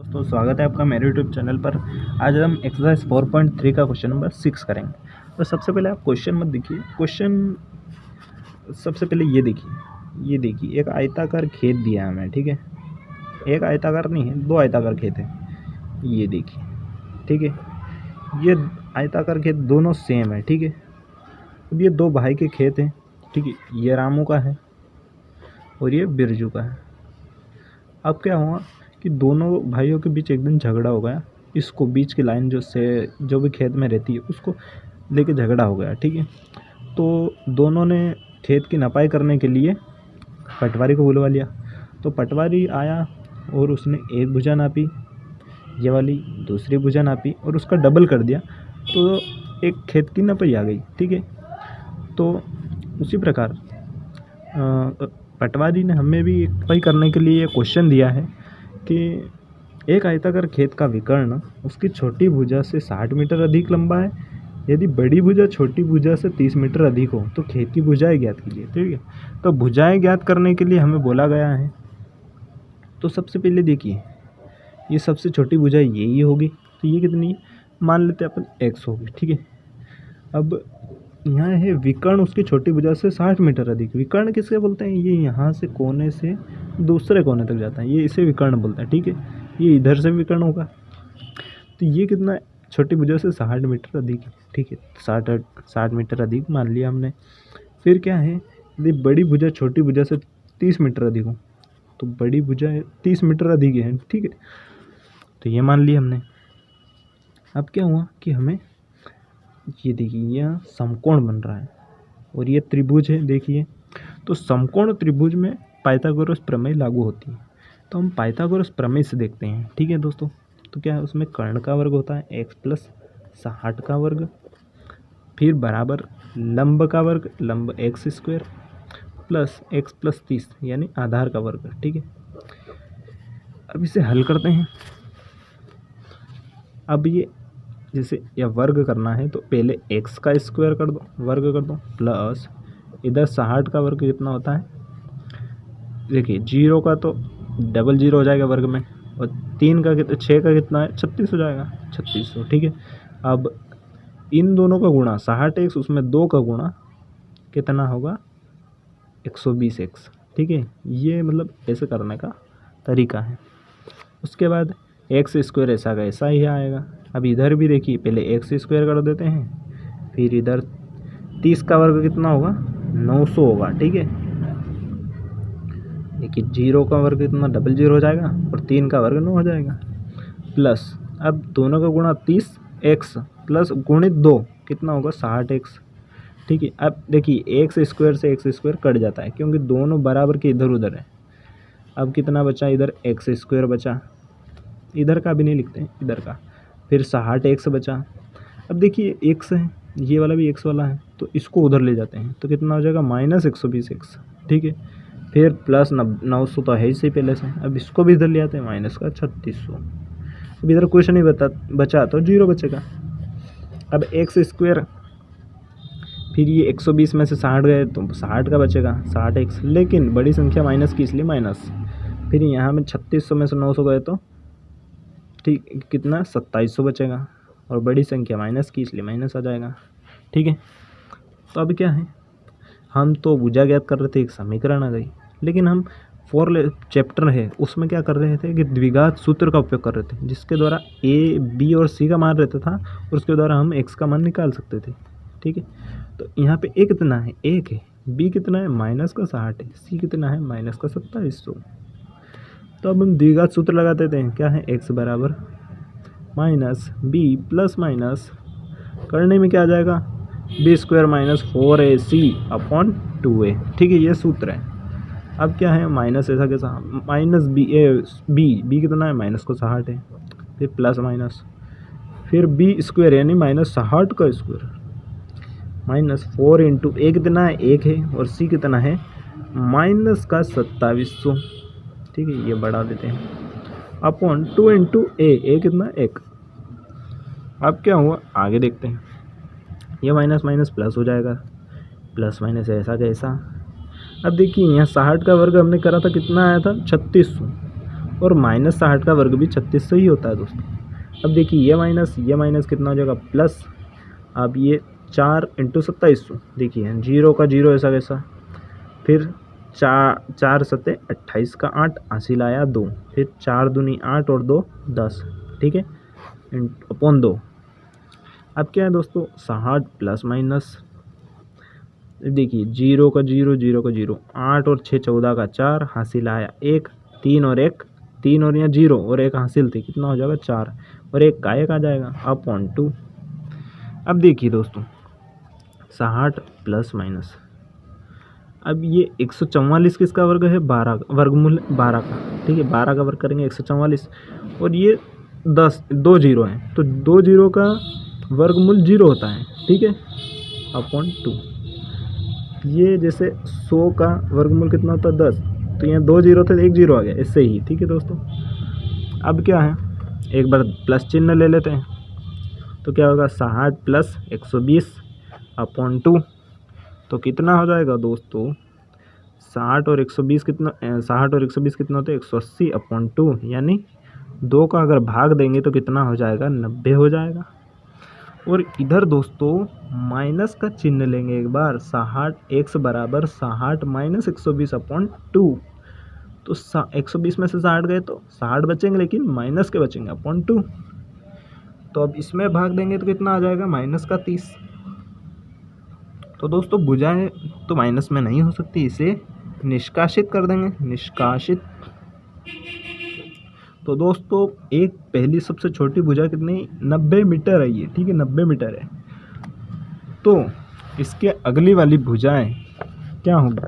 दोस्तों स्वागत है आपका मेरे यूट्यूब चैनल पर। आज हम एक्सरसाइज 4.3 का क्वेश्चन नंबर 6 करेंगे। तो सबसे पहले आप क्वेश्चन मत देखिए, क्वेश्चन सबसे पहले ये देखिए एक आयताकार खेत दिया है हमें, ठीक है। एक आयताकार नहीं है, दो आयताकार खेत है, ये देखिए, ठीक है। ये आयताकार खेत दोनों सेम है, ठीक है। अब ये दो भाई के खेत हैं, ठीक है। ये रामू का है और ये बिरजू का है। अब क्या हुआ कि दोनों भाइयों के बीच एक दिन झगड़ा हो गया। इसको बीच की लाइन जो भी खेत में रहती है उसको लेके झगड़ा हो गया, ठीक है। तो दोनों ने खेत की नपाई करने के लिए पटवारी को बुलवा लिया। तो पटवारी आया और उसने एक भुजा नापी, ये वाली दूसरी भुजा नापी और उसका डबल कर दिया, तो एक खेत की नपाई आ गई, ठीक है। तो उसी प्रकार पटवारी ने हमें भी नपाई करने के लिए क्वेश्चन दिया है कि एक आयताकार खेत का विकर्ण उसकी छोटी भुजा से 60 मीटर अधिक लंबा है। यदि बड़ी भुजा छोटी भुजा से 30 मीटर अधिक हो तो खेत की भुजाएं ज्ञात कीजिए, ठीक है। तो भुजाएं ज्ञात करने के लिए हमें बोला गया है। तो सबसे पहले देखिए, ये सबसे छोटी भुजा यही होगी, तो ये कितनी है, मान लेते हैं अपन x होगी, ठीक है। अब यहाँ है विकर्ण उसकी छोटी भुजा से 60 मीटर अधिक। विकर्ण किसके बोलते हैं, ये यहाँ से कोने से दूसरे कोने तक जाता है, ये इसे विकर्ण बोलते हैं, ठीक है। ये इधर से विकर्ण होगा, तो ये कितना है, छोटी भुजा से 60 मीटर अधिक है, ठीक है। 60 मीटर अधिक मान लिया हमने। फिर क्या है, यदि बड़ी भुजा छोटी भुजा से 30 मीटर अधिक हो तो बड़ी भुजा 30 मीटर अधिक है, ठीक है। तो ये मान लिया हमने। अब क्या हुआ कि हमें ये देखिए यहाँ समकोण बन रहा है और ये त्रिभुज है, देखिए। तो समकोण त्रिभुज में पाइथागोरस प्रमेय लागू होती है। तो हम पाइथागोरस प्रमेय से देखते हैं, ठीक है दोस्तों। तो क्या है, उसमें कर्ण का वर्ग होता है x प्लस 60 का वर्ग, फिर बराबर लंब का वर्ग, लंब x square plus x plus 30 यानी आधार का वर्ग, ठीक है। अब इसे हल करते हैं। अब ये जैसे यह वर्ग करना है तो पहले x का स्क्वायर कर दो, वर्ग कर दो, प्लस इधर 60 का वर्ग कितना होता है, देखिए 0 का तो डबल 0 हो जाएगा वर्ग में, और 3 का कितना, 6 का कितना है, 36 हो जाएगा, 3600, ठीक है। अब इन दोनों का गुणा 60x उसमें 2 का गुणा कितना होगा, 120x, ठीक है। ये मतलब ऐसे करने का तरीका है। उसके बाद एक्स स्क्वायर ऐसा का ऐसा ही आएगा। अब इधर भी देखिए, पहले एक्स स्क्वायर कर देते हैं, फिर इधर 30 का वर्ग कितना होगा, 900 होगा, ठीक है। देखिए 0 का वर्ग कितना, डबल 0 हो जाएगा, और 3 का वर्ग 9 हो जाएगा, प्लस अब दोनों का गुणा 30x प्लस गुणित 2 कितना होगा, 60x, ठीक है। अब देखिए एक्स स्क्वायर से एक्स स्क्वायर कट जाता है क्योंकि दोनों बराबर के इधर उधर है। अब कितना बचा, इधर एक्स स्क्वायर बचा, इधर का भी नहीं लिखते हैं, इधर का, फिर 60x बचा। अब देखिए x है, ये वाला भी x वाला है, तो इसको उधर ले जाते हैं तो कितना हो जाएगा, माइनस 120x, ठीक है। फिर प्लस 900 तो है ही सही पहले से, अब इसको भी इधर ले आते हैं, माइनस का 3600। अब इधर कुछ नहीं बचा तो 0 बचेगा। अब एक्स स्क्वायर, फिर ये 120 में से 60 गए तो 60 का बचेगा, 60x, लेकिन बड़ी संख्या माइनस की इसलिए माइनस। फिर यहाँ में 3600 में से 900 गए तो ठीक कितना, 2700 बचेगा, और बड़ी संख्या माइनस की इसलिए माइनस आ जाएगा, ठीक है। तो अब क्या है, हम तो भुजा ज्ञात कर रहे थे, एक समीकरण आ गई, लेकिन हम चैप्टर है उसमें क्या कर रहे थे कि द्विघात सूत्र का उपयोग कर रहे थे, जिसके द्वारा a, b और c का मान रहता था और उसके द्वारा हम x का मान निकाल सकते थे, ठीक है। तो यहाँ पे a कितना है, 1 है, b कितना है, माइनस का 60 है, c कितना है, माइनस का 2700। तो अब हम द्विघात सूत्र लगा देते हैं, क्या है, x बराबर माइनस बी प्लस माइनस करने में क्या आ जाएगा, B square minus 4ac upon 2a, ठीक है, ये सूत्र है। अब क्या है, माइनस ऐसा कैसा, माइनस बी कितना है, माइनस को 60 है, फिर प्लस माइनस, फिर बी स्क्वायर यानी माइनस 60 का स्क्वायर, माइनस 4 इंटू ए कितना है, 1 है, और सी कितना है, माइनस का 2700, ठीक है, ये बढ़ा देते हैं, अपॉन 2 इंटू ए कितना, 1। अब क्या हुआ, आगे देखते हैं, ये माइनस माइनस प्लस हो जाएगा, प्लस माइनस ऐसा कैसा। अब देखिए यहाँ 60 का वर्ग हमने करा था, कितना आया था, 3600, और -60 का वर्ग भी 3600 ही होता है दोस्तों। अब देखिए ये माइनस कितना हो जाएगा प्लस। अब ये 4 × 2700, देखिए 0 का 0 ऐसा कैसा, फिर 4 सते 28 का 8 हासिल आया 2, फिर 4 दूनी 8 और 2 10, ठीक है, अपॉन 2। अब क्या है दोस्तों 60 प्लस माइनस, देखिए 0 का 0 0 का 0, 8 और 6 14 का 4 हासिल आया 1, 3 और 1 3 और यहाँ 0 और 1 हासिल थी, कितना हो जाएगा 4 और 1 का 1 आ जाएगा अपॉन 2। अब देखिए दोस्तों 60 प्लस माइनस, अब ये 144 किसका वर्ग है 12 वर्गमूल 12 का, ठीक है, 12 का वर्ग करेंगे 144, और ये 10 2 0 हैं तो 2 0 का वर्गमूल 0 होता है, ठीक है, अपॉन 2। ये जैसे 100 का वर्गमूल कितना होता है 10, तो यहाँ 2 0 थे 1 0 आ गया, इससे ही, ठीक है दोस्तों। अब क्या है एक बार प्लस चिन्ह ले लेते हैं, तो क्या होगा 60 प्लस 120 अपॉन 2, तो कितना हो जाएगा दोस्तों 60 और 120 कितना, 60 और 120 कितना होता है 180 अपॉन 2, यानी 2 का अगर भाग देंगे तो कितना हो जाएगा 90 हो जाएगा। और इधर दोस्तों माइनस का चिन्ह लेंगे एक बार, 60 x बराबर 60 माइनस 120 अपॉन 2, तो 120 में से 60 गए तो 60 बचेंगे, लेकिन माइनस के बचेंगे अपॉन 2, तो अब इसमें भाग देंगे तो कितना आ जाएगा माइनस का 30। तो दोस्तों भुजाएं तो माइनस में नहीं हो सकती, इसे निष्कासित कर देंगे, निष्कासित। तो दोस्तों एक पहली सबसे छोटी भुजा कितनी 90 मीटर है ये, ठीक है, 90 मीटर है। तो इसके अगली वाली भुजाएं क्या होगी,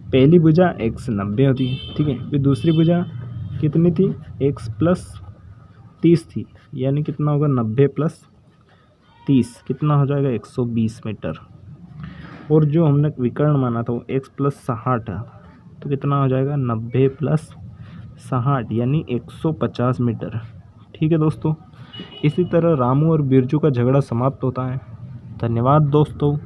पहली भुजा x 90 होती है, ठीक है, फिर दूसरी भुजा कितनी थी x प्लस 30 थी, यानी कितना होगा 90 प्लस 30 कितना हो जाएगा 120 मीटर, और जो हमने विकर्ण माना था वो x प्लस 60 है, तो कितना हो जाएगा 90 प्लस 60 यानी 150 मीटर, ठीक है दोस्तों। इसी तरह रामू और बिरजू का झगड़ा समाप्त होता है। धन्यवाद दोस्तों।